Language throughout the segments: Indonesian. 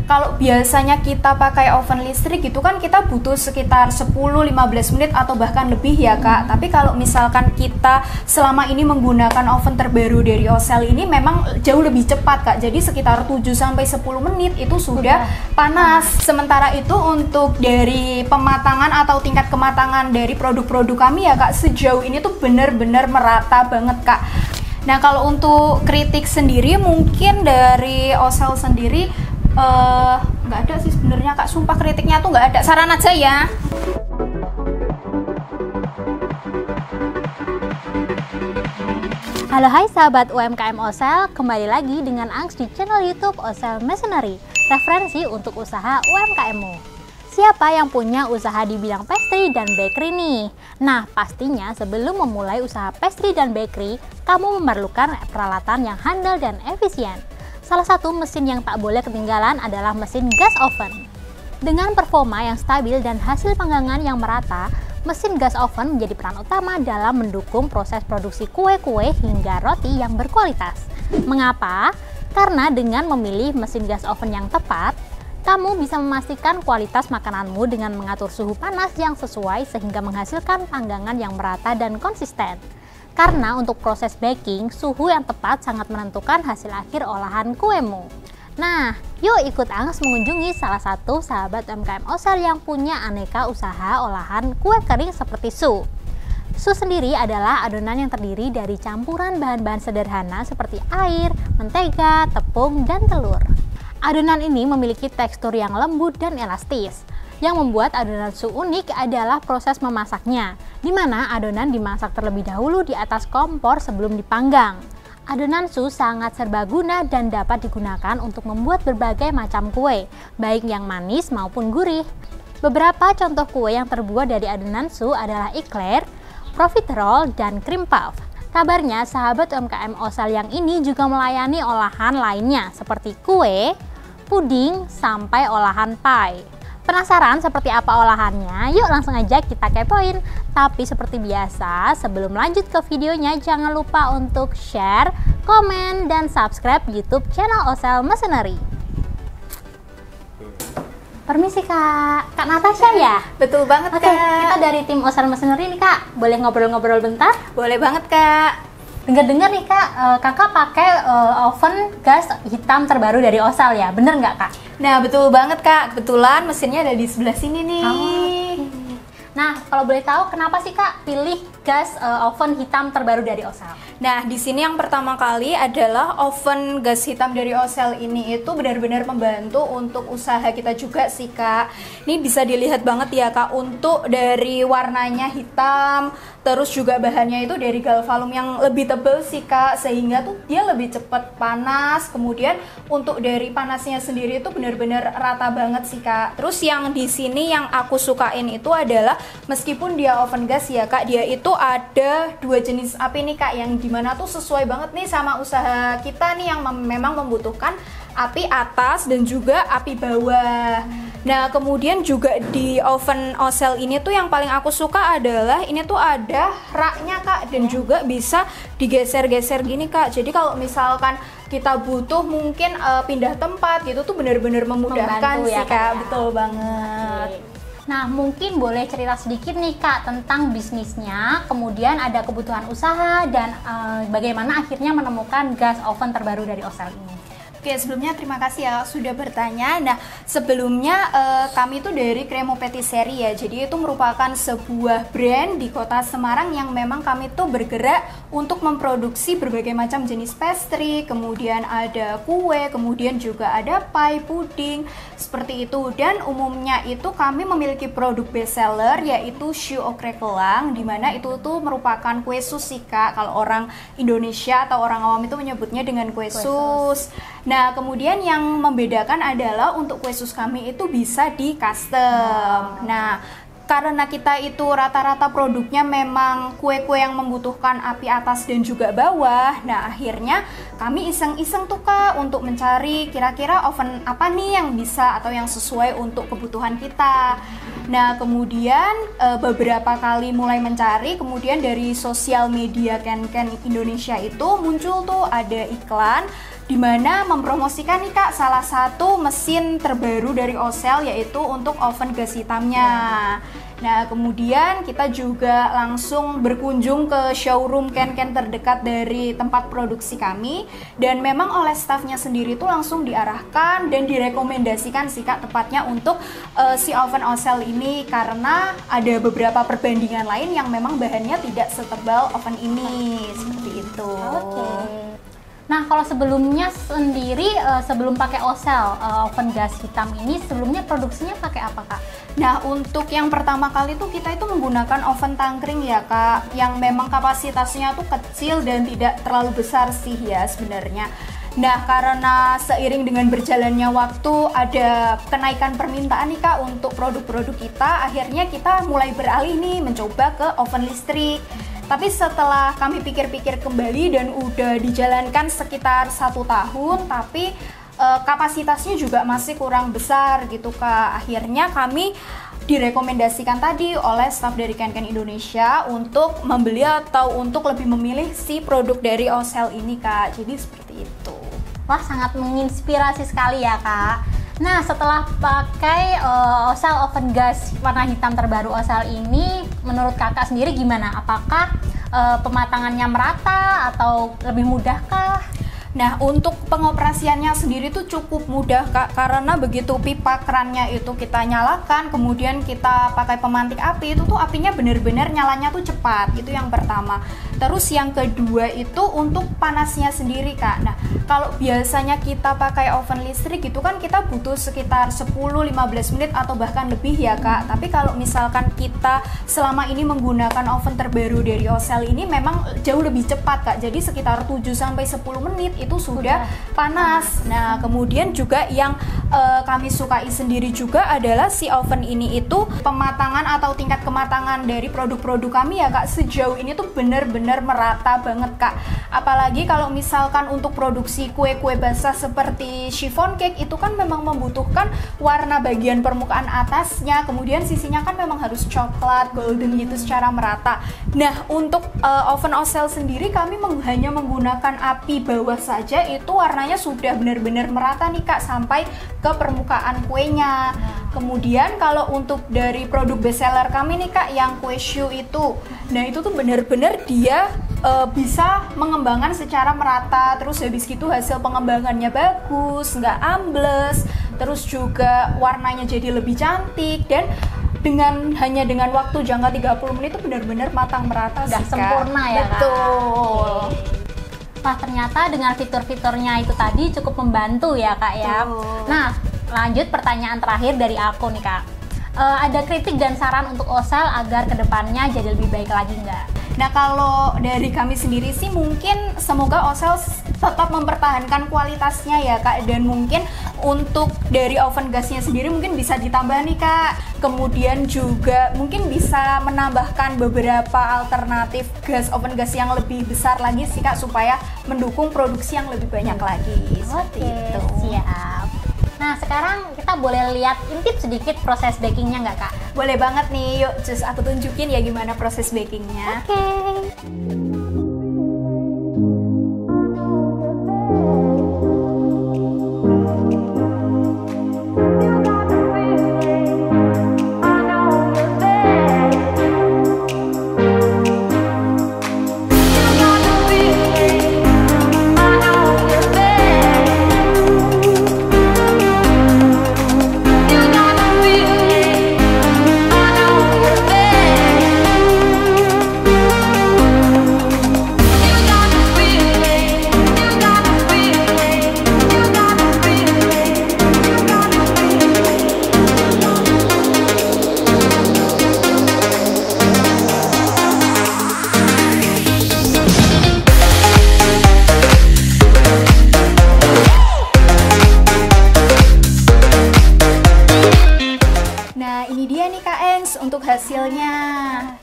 Kalau biasanya kita pakai oven listrik gitu kan kita butuh sekitar 10-15 menit atau bahkan lebih ya Kak. Tapi kalau misalkan kita selama ini menggunakan oven terbaru dari Ocel ini memang jauh lebih cepat Kak. Jadi sekitar 7-10 menit itu sudah panas. Sementara itu untuk dari pematangan atau tingkat kematangan dari produk-produk kami ya Kak, sejauh ini tuh benar-benar merata banget Kak. Nah kalau untuk kritik sendiri mungkin dari Ocel sendiri nggak ada sih sebenarnya Kak, sumpah kritiknya tuh nggak ada, saran aja ya. Halo hai sahabat UMKM Ocel, kembali lagi dengan Angst di channel YouTube Ocel Masonry, referensi untuk usaha UMKM-mu. Siapa yang punya usaha di bidang pastry dan bakery nih? Nah, pastinya sebelum memulai usaha pastry dan bakery, kamu memerlukan peralatan yang handal dan efisien. Salah satu mesin yang tak boleh ketinggalan adalah mesin gas oven. Dengan performa yang stabil dan hasil panggangan yang merata, mesin gas oven menjadi peran utama dalam mendukung proses produksi kue-kue hingga roti yang berkualitas. Mengapa? Karena dengan memilih mesin gas oven yang tepat, kamu bisa memastikan kualitas makananmu dengan mengatur suhu panas yang sesuai sehingga menghasilkan panggangan yang merata dan konsisten. Karena untuk proses baking, suhu yang tepat sangat menentukan hasil akhir olahan kuemu. Nah, yuk ikut Angst mengunjungi salah satu sahabat UMKM Ocel yang punya aneka usaha olahan kue kering seperti su. Su sendiri adalah adonan yang terdiri dari campuran bahan-bahan sederhana seperti air, mentega, tepung, dan telur. Adonan ini memiliki tekstur yang lembut dan elastis. Yang membuat adonan su unik adalah proses memasaknya, di mana adonan dimasak terlebih dahulu di atas kompor sebelum dipanggang. Adonan su sangat serbaguna dan dapat digunakan untuk membuat berbagai macam kue, baik yang manis maupun gurih. Beberapa contoh kue yang terbuat dari adonan su adalah eclair, profiterole, dan cream puff. Kabarnya sahabat UMKM Ocel yang ini juga melayani olahan lainnya seperti kue, puding, sampai olahan pie. Penasaran seperti apa olahannya? Yuk langsung aja kita kepoin. Tapi seperti biasa, sebelum lanjut ke videonya, jangan lupa untuk share, komen, dan subscribe YouTube channel Ocel Masonry. Permisi Kak, Kak Natasha ya? Betul banget Oke, Kak. kita dari tim Ocel Masonry nih Kak. Boleh ngobrol-ngobrol bentar? Boleh banget Kak. Dengar-dengar nih Kak, Kakak pakai oven gas hitam terbaru dari Ocel ya? Bener nggak Kak? Nah betul banget Kak, kebetulan mesinnya ada di sebelah sini nih. Nah, kalau boleh tahu kenapa sih Kak pilih gas oven hitam terbaru dari Ocel? Nah, di sini yang pertama kali adalah oven gas hitam dari Ocel ini itu benar-benar membantu untuk usaha kita juga sih Kak. Ini bisa dilihat banget ya Kak, untuk dari warnanya hitam, terus juga bahannya itu dari galvalum yang lebih tebal sih Kak, sehingga tuh dia lebih cepat panas. Kemudian untuk dari panasnya sendiri itu benar-benar rata banget sih Kak. Terus yang di sini yang aku sukain itu adalah meskipun dia oven gas ya Kak, dia itu ada dua jenis api nih Kak, yang dimana tuh sesuai banget nih sama usaha kita nih yang memang membutuhkan api atas dan juga api bawah. Nah kemudian juga di oven Ocel ini tuh yang paling aku suka adalah ini tuh ada raknya Kak, dan juga bisa digeser-geser gini Kak. Jadi kalau misalkan kita butuh mungkin pindah tempat gitu tuh benar-benar memudahkan sih Kak. Ya. Betul banget. Nah, mungkin boleh cerita sedikit nih Kak tentang bisnisnya, kemudian ada kebutuhan usaha, dan bagaimana akhirnya menemukan gas oven terbaru dari Ocel ini. Oke, sebelumnya terima kasih ya sudah bertanya. Nah, sebelumnya kami itu dari Cremo Patisserie ya. Jadi itu merupakan sebuah brand di Kota Semarang yang memang kami tuh bergerak untuk memproduksi berbagai macam jenis pastry, kemudian ada kue, kemudian juga ada pie, puding, seperti itu. Dan umumnya itu kami memiliki produk best seller yaitu Choux au craquelang, dimana itu tuh merupakan kue sus sih Kak. Kalau orang Indonesia atau orang awam itu menyebutnya dengan kue sus. Nah, kemudian yang membedakan adalah untuk kue sus kami itu bisa di custom. Nah, karena kita itu rata-rata produknya memang kue-kue yang membutuhkan api atas dan juga bawah. Nah, akhirnya kami iseng-iseng tuh Kak untuk mencari kira-kira oven apa nih yang bisa atau yang sesuai untuk kebutuhan kita. Nah, kemudian beberapa kali mulai mencari, kemudian dari sosial media Ken Indonesia itu muncul tuh ada iklan di mana mempromosikan nih Kak salah satu mesin terbaru dari Osel, yaitu untuk oven gas hitamnya. Nah, kemudian kita juga langsung berkunjung ke showroom Ken terdekat dari tempat produksi kami, dan memang oleh staffnya sendiri tuh langsung diarahkan dan direkomendasikan sih Kak tepatnya untuk si oven Osel ini, karena ada beberapa perbandingan lain yang memang bahannya tidak setebal oven ini, seperti itu. Oke. Nah, kalau sebelumnya sendiri, sebelum pakai Osel, oven gas hitam ini, sebelumnya produksinya pakai apa Kak? Nah, untuk yang pertama kali tuh kita itu menggunakan oven tangkring ya Kak, yang memang kapasitasnya tuh kecil dan tidak terlalu besar sih ya sebenarnya. Nah, karena seiring dengan berjalannya waktu ada kenaikan permintaan nih Kak untuk produk-produk kita, akhirnya kita mulai beralih nih mencoba ke oven listrik. Tapi setelah kami pikir-pikir kembali dan udah dijalankan sekitar 1 tahun, tapi kapasitasnya juga masih kurang besar gitu Kak. Akhirnya kami direkomendasikan tadi oleh staf dari Ken Indonesia untuk membeli atau untuk lebih memilih si produk dari Osel ini Kak. Jadi seperti itu. Wah, sangat menginspirasi sekali ya Kak. Nah, setelah pakai Osel oven gas warna hitam terbaru Osel ini, menurut Kakak sendiri gimana? Apakah pematangannya merata atau lebih mudahkah? Nah, untuk pengoperasiannya sendiri tuh cukup mudah Kak, karena begitu pipa kerannya itu kita nyalakan, kemudian kita pakai pemantik api, itu tuh apinya benar-benar nyalanya tuh cepat, itu yang pertama. Terus yang kedua itu untuk panasnya sendiri Kak. Nah, kalau biasanya kita pakai oven listrik gitu kan kita butuh sekitar 10-15 menit atau bahkan lebih ya Kak. Tapi kalau misalkan kita selama ini menggunakan oven terbaru dari Osel ini memang jauh lebih cepat Kak. Jadi sekitar 7-10 menit itu sudah panas. Nah, kemudian juga yang kami sukai sendiri juga adalah si oven ini itu pematangan atau tingkat kematangan dari produk-produk kami ya Kak, sejauh ini tuh bener-bener merata banget Kak. Apalagi kalau misalkan untuk produksi kue-kue basah seperti chiffon cake itu kan memang membutuhkan warna bagian permukaan atasnya, kemudian sisinya kan memang harus coklat, golden gitu secara merata. Nah, untuk oven Osel sendiri kami hanya menggunakan api bawah saja, itu warnanya sudah benar-benar merata nih Kak sampai ke permukaan kuenya. Kemudian kalau untuk dari produk bestseller kami nih Kak, yang kue choux itu, nah itu tuh benar-benar dia bisa mengembangkan secara merata, terus habis gitu hasil pengembangannya bagus, nggak ambles, terus juga warnanya jadi lebih cantik, dan hanya dengan waktu jangka 30 menit itu benar-benar matang merata. Udah sih, sempurna Kak. ya Betul. Wah, ternyata dengan fitur-fiturnya itu tadi cukup membantu ya Kak ya. Betul. Nah, lanjut pertanyaan terakhir dari aku nih Kak. Ada kritik dan saran untuk Osel agar kedepannya jadi lebih baik lagi nggak? Nah, kalau dari kami sendiri sih mungkin semoga Osel tetap mempertahankan kualitasnya ya Kak, dan mungkin untuk dari oven gasnya sendiri mungkin bisa ditambah nih Kak. Kemudian juga mungkin bisa menambahkan beberapa alternatif oven gas yang lebih besar lagi sih Kak, supaya mendukung produksi yang lebih banyak lagi. Seperti itu. Siap. Nah, sekarang kita boleh lihat intip sedikit proses bakingnya nggak Kak? Boleh banget nih, yuk just aku tunjukin ya gimana proses bakingnya. Oke.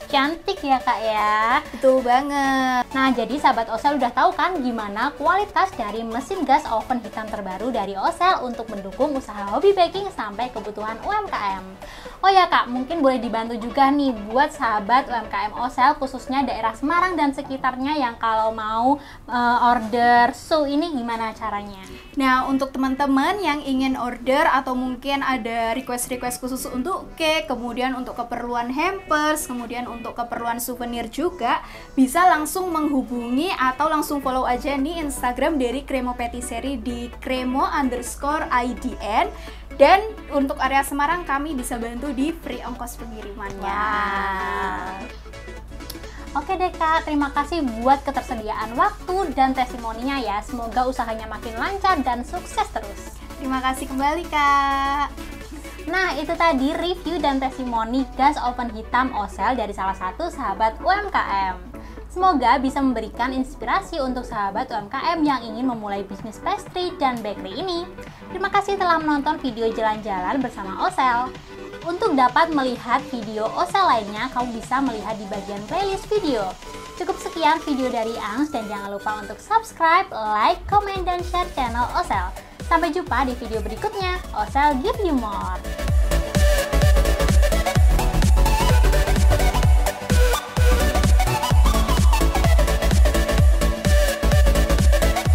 cantik ya Kak ya. Betul banget. Nah, jadi sahabat Osel udah tahu kan gimana kualitas dari mesin gas oven hitam terbaru dari Osel untuk mendukung usaha hobby baking sampai kebutuhan UMKM. Oh ya Kak, mungkin boleh dibantu juga nih buat sahabat UMKM Osel khususnya daerah Semarang dan sekitarnya yang kalau mau order su ini gimana caranya? Nah, untuk teman-teman yang ingin order atau mungkin ada request-request khusus untuk cake, kemudian untuk keperluan hampers, kemudian untuk keperluan souvenir juga, bisa langsung menghubungi atau langsung follow aja nih Instagram dari Cremo Patisserie di cremo_idn. Dan untuk area Semarang kami bisa bantu di free ongkos pengirimannya. Oke deh Kak, terima kasih buat ketersediaan waktu dan testimoninya ya. Semoga usahanya makin lancar dan sukses terus. Terima kasih kembali Kak. Nah, itu tadi review dan testimoni gas oven hitam Osel dari salah satu sahabat UMKM. Semoga bisa memberikan inspirasi untuk sahabat UMKM yang ingin memulai bisnis pastry dan bakery ini. Terima kasih telah menonton video jalan-jalan bersama Osel. Untuk dapat melihat video Osel lainnya, kamu bisa melihat di bagian playlist video. Cukup sekian video dari Angs dan jangan lupa untuk subscribe, like, comment, dan share channel Osel. Sampai jumpa di video berikutnya. Osel give you more.